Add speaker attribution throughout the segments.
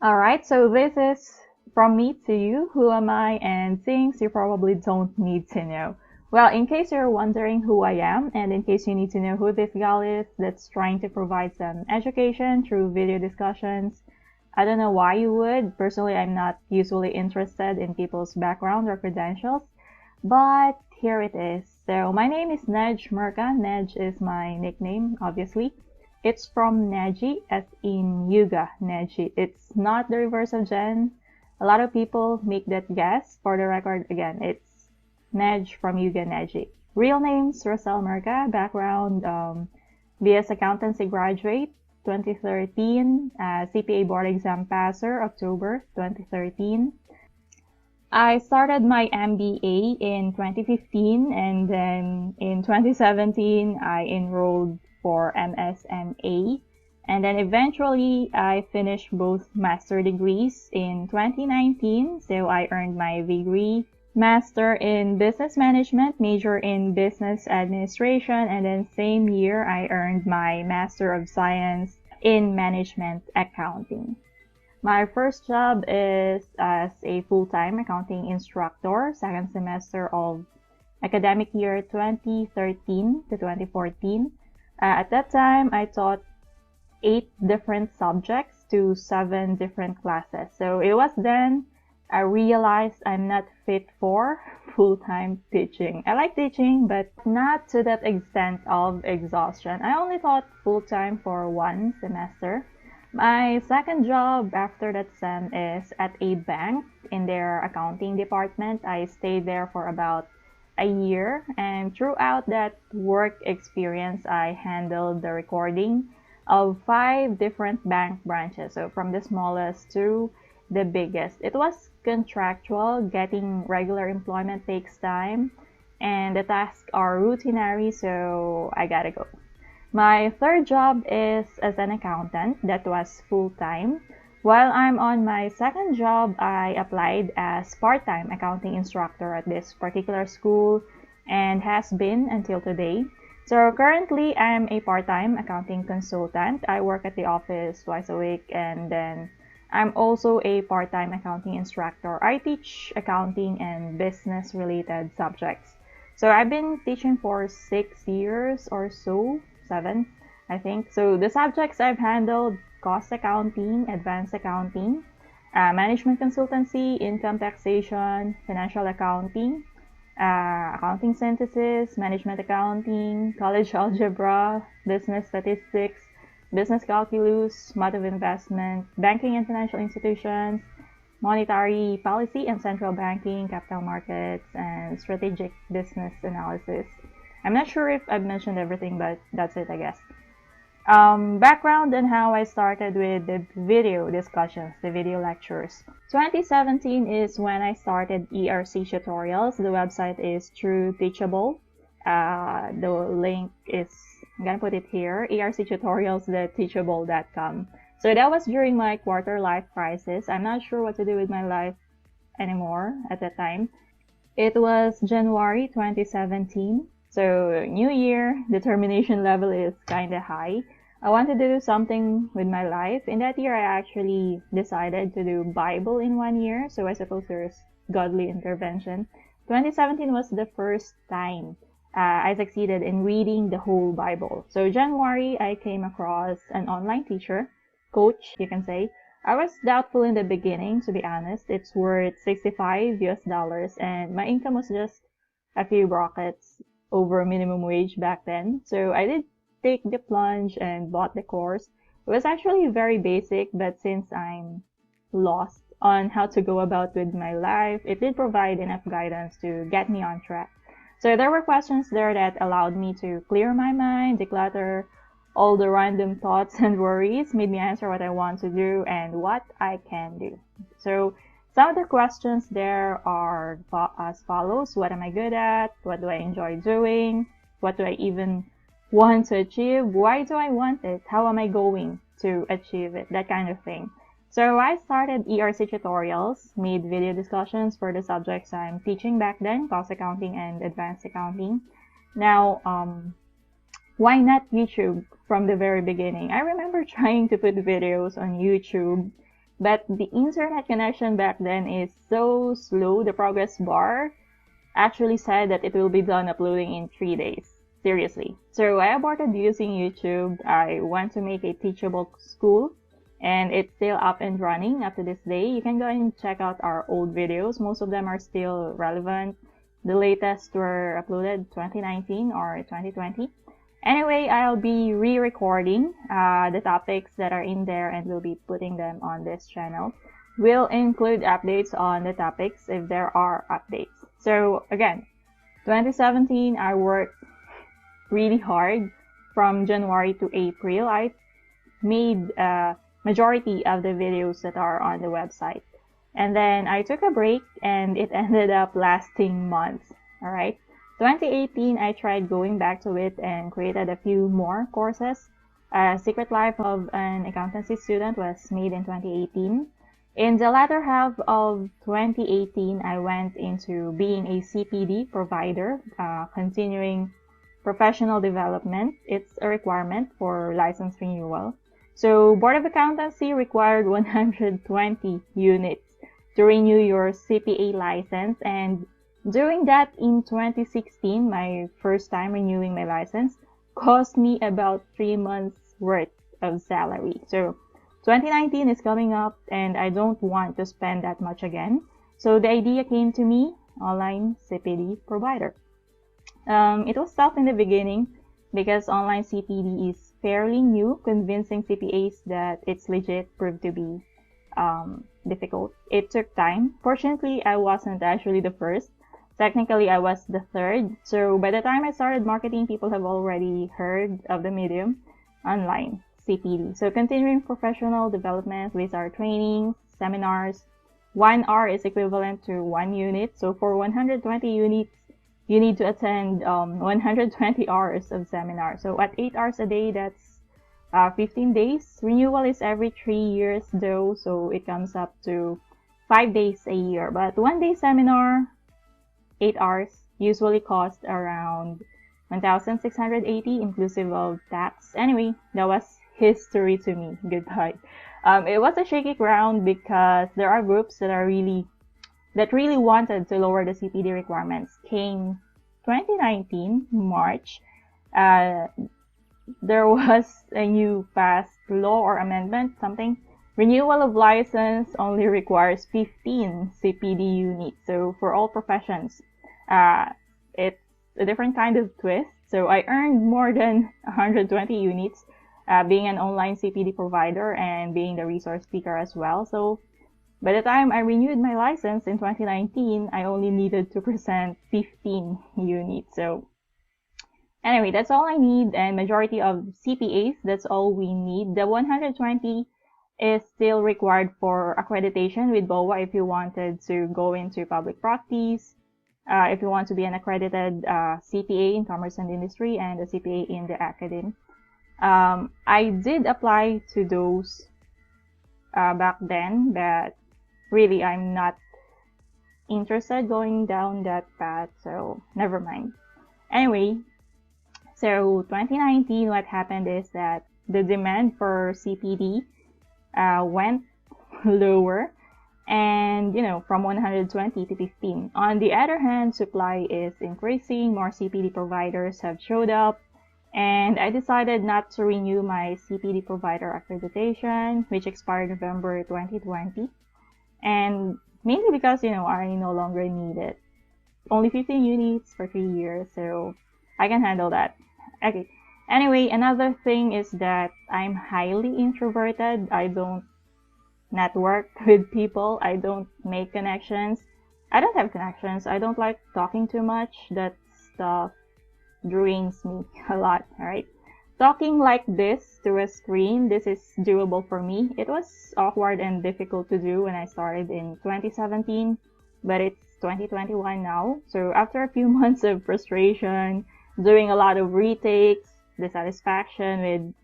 Speaker 1: Alright, so this is from me to you. Who am I and things you probably don't need to know. Well, in case you're wondering who I am, and in case you need to know who this gal is that's trying to provide some education through video discussions, I don't know why you would. Personally, I'm not usually interested in people's background or credentials, but here it is. So my name is Nej Merca. Nej is my nickname, obviously. It's from Neji, as in Hyuuga Neji. It's not the reverse of Jen. A lot of people make that guess. For the record, again, it's Nej from Hyuuga Neji. Real name's Rosel Merca. Background, BS Accountancy graduate, 2013. CPA board exam passer, October 2013. I started my MBA in 2015, and then in 2017, I enrolled for MSMA, and then eventually I finished both master degrees in 2019. So I earned my degree, master in business management, major in business administration, and then same year I earned my master of science in management accounting. My first job is as a full-time accounting instructor, second semester of academic year 2013 to 2014. At that time, I taught 8 different subjects to 7 different classes. So it was then I realized I'm not fit for full-time teaching. I like teaching, but not to that extent of exhaustion. I only taught full-time for 1 semester. My second job after that sem is at a bank in their accounting department. I stayed there for about a year, and throughout that work experience, I handled the recording of 5 different bank branches. So from the smallest to the biggest. It was contractual. Getting regular employment takes time, and the tasks are routinary, so I gotta go. My third job is as an accountant. That was full-time. While I'm on my second job, I applied as part-time accounting instructor at this particular school and has been until today. So currently, I'm a part-time accounting consultant. I work at the office twice a week, and then I'm also a part-time accounting instructor. I teach accounting and business-related subjects. So I've been teaching for 6 years or so. 7, I think. So the subjects I've handled: cost accounting, advanced accounting, management consultancy, income taxation, financial accounting, accounting synthesis, management accounting, college algebra, business statistics, business calculus, math of investment, banking and financial institutions, monetary policy and central banking, capital markets, and strategic business analysis. I'm not sure if I've mentioned everything, but that's it, I guess. Background and how I started with the video discussions, the video lectures. 2017 is when I started ERC tutorials. The website is through Teachable. The link is, I'm gonna put it here, erctutorials.teachable.com. So that was during my quarter life crisis. I'm not sure what to do with my life anymore at that time. It was January 2017. So new year, determination level is kind of high. I wanted to do something with my life. In that year, I actually decided to do Bible in 1 year. So I suppose there's godly intervention. 2017 was the first time I succeeded in reading the whole Bible. So January, I came across an online teacher, coach, you can say. I was doubtful in the beginning, to be honest. It's worth $65 US, and my income was just a few brackets over minimum wage back then. So I did take the plunge and bought the course. It was actually very basic, but since I'm lost on how to go about with my life, it did provide enough guidance to get me on track. So there were questions there that allowed me to clear my mind, declutter all the random thoughts and worries, made me answer what I want to do and what I can do. So some of the questions there are as follows. What am I good at? What do I enjoy doing? What do I even want to achieve? Why do I want it? How am I going to achieve it? That kind of thing. So I started ERC tutorials, made video discussions for the subjects I'm teaching back then, cost accounting and advanced accounting. Now, why not YouTube from the very beginning? I remember trying to put videos on YouTube but the internet connection back then is so slow. The progress bar actually said that it will be done uploading in 3 days. Seriously. So I aborted using YouTube. I went to make a teachable school, and it's still up and running up to this day. You can go and check out our old videos. Most of them are still relevant. The latest were uploaded 2019 or 2020. Anyway, I'll be re-recording the topics that are in there, and we'll be putting them on this channel. We'll include updates on the topics if there are updates. So again, 2017, I worked really hard from January to April. I made a majority of the videos that are on the website. And then I took a break, and it ended up lasting months. Alright. 2018, I tried going back to it and created a few more courses. Secret Life of an Accountancy Student was made in 2018. In the latter half of 2018, I went into being a CPD provider, continuing professional development. It's a requirement for license renewal. So Board of Accountancy required 120 units to renew your CPA license, and doing that in 2016, my first time renewing my license, cost me about 3 months worth of salary. So 2019 is coming up, and I don't want to spend that much again. So the idea came to me, online CPD provider. It was tough in the beginning because online CPD is fairly new. Convincing CPAs that it's legit proved to be difficult. It took time. Fortunately, I wasn't actually the first. Technically, I was the third. So by the time I started marketing, people have already heard of the medium online CPD. So continuing professional development with our trainings, seminars. 1 hour is equivalent to 1 unit. So for 120 units, you need to attend 120 hours of seminar. So at 8 hours a day, that's 15 days. Renewal is every 3 years though, so it comes up to 5 days a year. But 1 day seminar, 8 hours, usually cost around 1,680 inclusive of tax. Anyway, that was history to me. Goodbye. It was a shaky ground because there are groups that really wanted to lower the CPD requirements. Came 2019 March, there was a new passed law or amendment, something. Renewal of license only requires 15 CPD units. So for all professions, it's a different kind of twist. So I earned more than 120 units, being an online CPD provider and being the resource speaker as well. So by the time I renewed my license in 2019, I only needed to present 15 units. So anyway, that's all I need, and majority of CPAs, that's all we need. The 120 is still required for accreditation with BOA if you wanted to go into public practice, if you want to be an accredited CPA in commerce and industry and a CPA in the academy. I did apply to those back then, but really I'm not interested going down that path, so never mind. Anyway, so 2019, what happened is that the demand for CPD went lower, and from 120 to 15. On the other hand, supply is increasing. More CPD providers have showed up, and I decided not to renew my CPD provider accreditation, which expired November 2020. And mainly because, I no longer need it. Only 15 units for 3 years, so I can handle that. Okay. Anyway, another thing is that I'm highly introverted. I don't network with people. I don't make connections. I don't have connections. I don't like talking too much. That stuff drains me a lot, alright? Talking like this to a screen, this is doable for me. It was awkward and difficult to do when I started in 2017, but it's 2021 now. So after a few months of frustration, doing a lot of retakes, dissatisfaction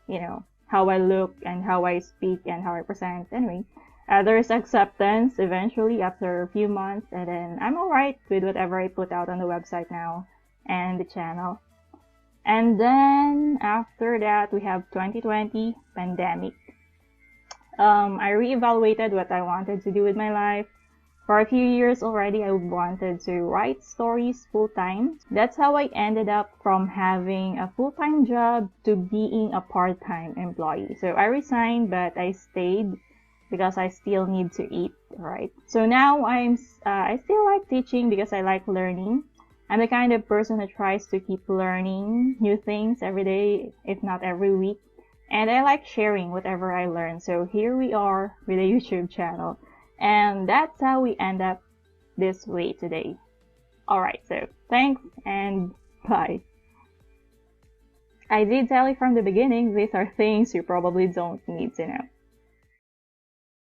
Speaker 1: with, how I look and how I speak and how I present. Anyway, there is acceptance eventually after a few months, and then I'm alright with whatever I put out on the website now and the channel. And then after that, we have 2020 pandemic. I reevaluated what I wanted to do with my life. For a few years already, I wanted to write stories full-time. That's how I ended up from having a full-time job to being a part-time employee. So I resigned, but I stayed because I still need to eat, right? So now I still like teaching because I like learning. I'm the kind of person who tries to keep learning new things every day, if not every week. And I like sharing whatever I learn. So here we are with a YouTube channel. And that's how we end up this way today. Alright, so thanks and bye. I did tell you from the beginning, these are things you probably don't need to know.